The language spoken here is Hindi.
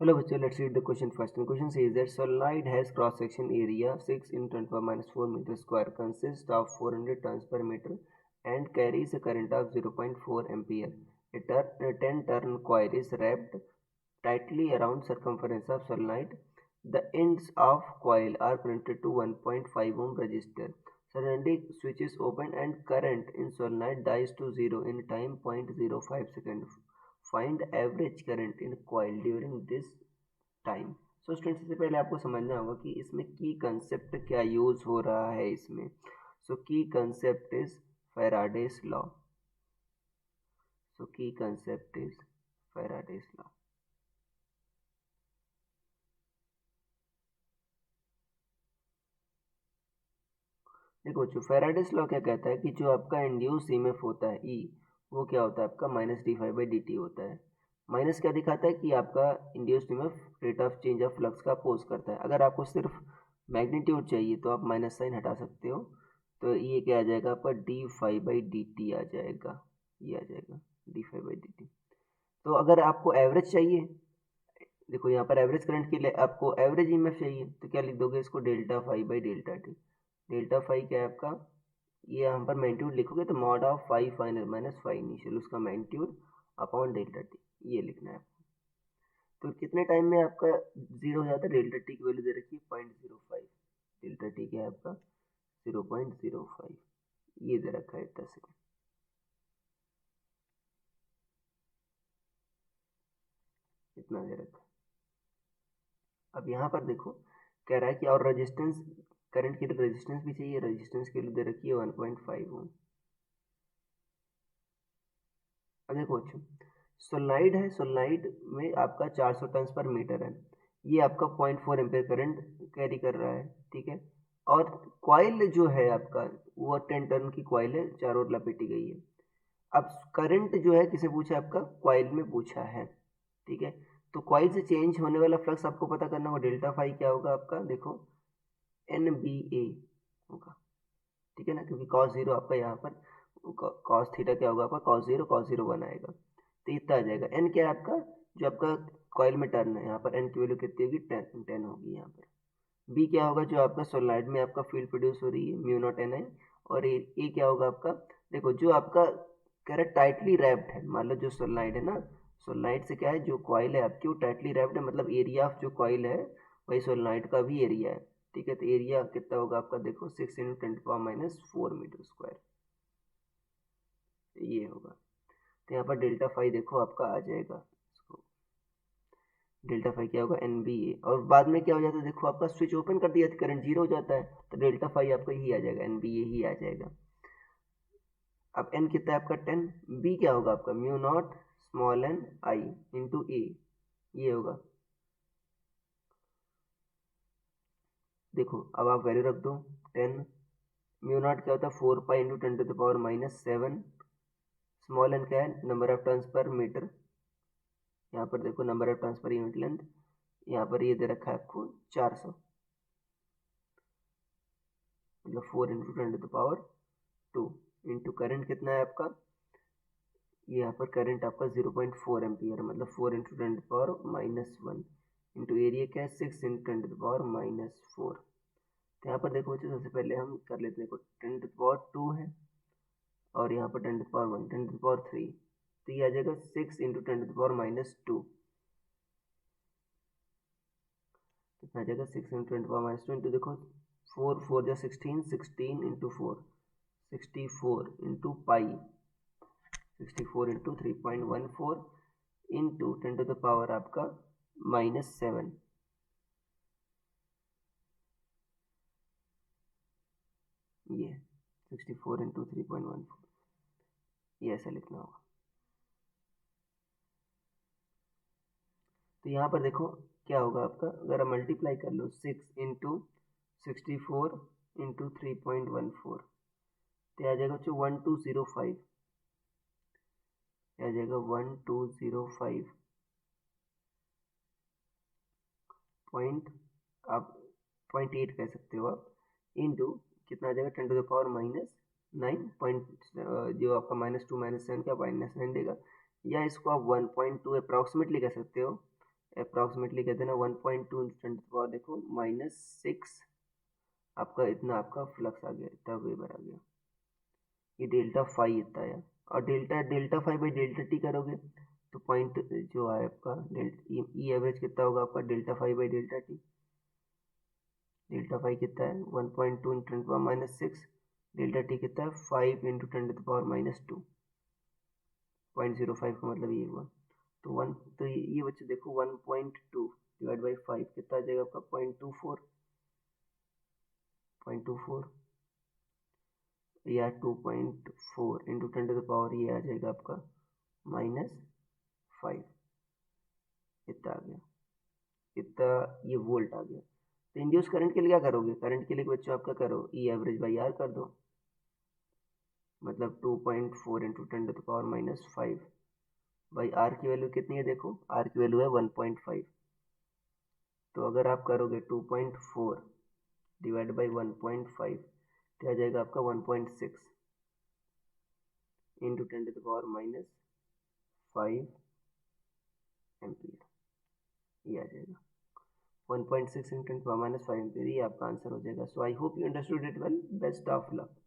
Hello, bachcho. Let's read the question first. The question says that solenoid has cross-section area 6 in 10 to the minus 4 meter square, consists of 400 turns per meter, and carries a current of 0.4 ampere. A 10-turn coil is wrapped tightly around circumference of solenoid. The ends of coil are connected to 1.5 ohm resistor. Suddenly, switch is opened and current in solenoid dies to zero in time 0.05 second. Find average current in coil during this time. So student सबसे पहले आपको समझना होगा कि इसमें की कंसेप्ट क्या यूज हो रहा है इसमें। सो की कंसेप्ट इज फैराडेस लॉ। सो की कंसेप्ट इज फैराडेस लॉ। देखो जो फैराडेस लॉ क्या कहता है कि जो आपका इंड्यूस ईएमएफ होता है ई, वो क्या होता है आपका minus D five by D T होता है। माइनस क्या दिखाता है कि आपका induced EMF rate of change of flux का अपोज करता है। अगर आपको सिर्फ मैग्नीट्यूड चाहिए तो आप माइनस साइन हटा सकते हो, तो ये क्या आ जाएगा आपका D five by D T आ जाएगा, ये आ जाएगा D five by D T. तो अगर आपको एवरेज चाहिए, देखो यहाँ पर एवरेज करंट के लिए आपको एवरेज ईएमएफ चाहिए, तो क्या लिख दोगे इसको delta five by delta T. Delta five क्या है आपका, ये यहाँ पर मैग्नीट्यूड लिखोगे तो mod of five final minus five initial, उसका मैग्नीट्यूड अपॉन डेल्टा टी, ये लिखना है आपको। तो कितने टाइम में आपका जीरो हो जाता है, डेल्टा टी की वैल्यू दे रखी है 0.05। डेल्टा टी क्या है आपका 0.05, ये दे रखा है 10 सेकेंड, इतना दे रखा है। अब यहाँ पर देखो कह रहा है कि और रेजिस्टेंस, करंट के लिए रेजिस्टेंस भी चाहिए, रेजिस्टेंस के लिए दे रखी है 1.5 ओम। अब देखो अच्छा, सोलनाइड है, सोलनाइड में आपका 400 टर्न्स पर मीटर है, ये आपका 0.4 एम्पेयर करंट कैरी कर रहा है, ठीक है। और कॉइल जो है आपका वो 10 टर्न की कॉइल है, चारों ओर लपेटी गई है। अब करंट जो है किसे पूछा है आपका, कॉइल में पूछा है, ठीक है। तो कॉइल से चेंज होने वाला फ्लक्स आपको पता करना होगा, डेल्टा फाइव क्या होगा आपका, देखो NBA होगा, ठीक है ना, क्योंकि cos जीरो आपका यहाँ पर cos थीटा क्या होगा आपका cos जीरो वन आएगा, तो इतना आ जाएगा। n क्या है आपका, जो आपका कॉइल में टर्न है, यहाँ पर n की वैल्यू कितनी होगी, 10 होगी यहाँ पर। b क्या होगा, जो आपका सोलनाइड में आपका फील्ड प्रोड्यूस हो रही है म्यू नॉट एन आई। और ए क्या होगा आपका, देखो जो आपका कह रहा है टाइटली रैप्ड है, मान लो जो सोलनाइड है ना, सोलनाइड से क्या है, जो कॉइल है आपकी वो टाइटली रैप्ड है, मतलब एरिया ऑफ जो कॉइल है वही सोलनाइड का भी एरिया है, ठीक है। तो एरिया कितना होगा आपका, देखो 6 इंटू 10⁻⁴ मीटर स्क्वायर, ये होगा। तो यहाँ पर डेल्टा फाइव देखो आपका आ जाएगा, इसको डेल्टा फाइव क्या होगा NBA। और बाद में क्या हो जाता है, देखो आपका स्विच ओपन कर दिया तो करंट जीरो हो जाता है, तो डेल्टा फाइव आपका यही आ जाएगा, NBA ही आ जाएगा। अब n कितना है आपका 10, b क्या होगा आपका म्यू नॉट स्मॉल n आई इंटू ए, ये होगा। देखो अब आप वैल्यू रख दो 10, म्यू नॉट क्या होता है 4 पाई इंटू 10⁻⁷, स्मॉल n क्या है number of turns per metre, यहाँ पर देखो number of turns per unit length, यहाँ पर ये दे रखा है आपको 400, मतलब 4 इंटू 10⁻² इंटू करंट कितना है आपका, ये यहाँ पर करंट आपका 0.4 एम्पियर, मतलब 4 इंटू 10⁻⁻1 इंटू एरिया क्या है 6 इंटू 10⁻⁻4। तो यहाँ पर देखो बच्चों सबसे पहले हम कर लेते हैं, देखो 10⁻2 है और यहाँ पर 10⁻1 10⁻3, तो ये आ जाएगा 6 इंटू 10⁻⁻2, कितना आ जाएगा 6 इंटू 10⁻2 इंटू देखो 4 4 जो 16, 16 into 4 64 into pi, 64 into 3.14 into 10⁻⁻ आपका -7, ये 64 इंटू 3.14, ये ऐसा लिखना होगा। तो यहाँ पर देखो क्या होगा आपका, अगर आप मल्टीप्लाई कर लो 6 इंटू 64 इंटू 3.14, तो आ जाएगा बच्चों 1205, आ जाएगा 1205 पॉइंट, आप 0.8 कह सकते हो आप, इंटू कितना आ जाएगा 10⁻⁻9 पॉइंट, जो आपका -2 -7 का -9 देगा, या इसको आप 1.2 अप्रॉक्सीमेटली कह सकते हो, अप्रॉक्सीमेटली कहते हैं ना 1.2 इंटू 10 देखो -6 आपका इतना आपका फ्लक्स आ गया, इतना वेबर आ गया, ये डेल्टा फाई इतना आया। और delta phi by delta T करोगे तो पॉइंट जो है आपका ई एवरेज कितना होगा आपका delta phi by delta T. Delta phi कितना है 1.2 इंटू 10⁻⁶, डेल्टा टी कितना है 5 इंटू 10⁻⁻2, 0.05 का मतलब ये हुआ। तो ये बच्चे देखो 1.2 डिवाइड बाई 5 कितना आ जाएगा आपका 0.24 या 2.4 इंटू 10 ये आ जाएगा आपका -5, इतना आ गया, इतना ये वोल्ट आ गया। तो इंड्यूस करंट के लिए क्या करोगे, करंट के लिए बच्चों आप क्या करो ई एवरेज बाई आर कर दो, मतलब 2.4 इंटू 10⁻⁻5 भाई आर की वैल्यू कितनी है, देखो आर की वैल्यू है 1.5। तो अगर आप करोगे 2.4 डिवाइड बाई 1.5 तो आ जाएगा आपका 1.6 इंटू 10⁻⁻5 एम्पियर, ये आ जाएगा 1.6 इंटू 10⁻⁻5 एम्पियर, ये आपका आंसर हो जाएगा। So I hope you understood it well, best of luck.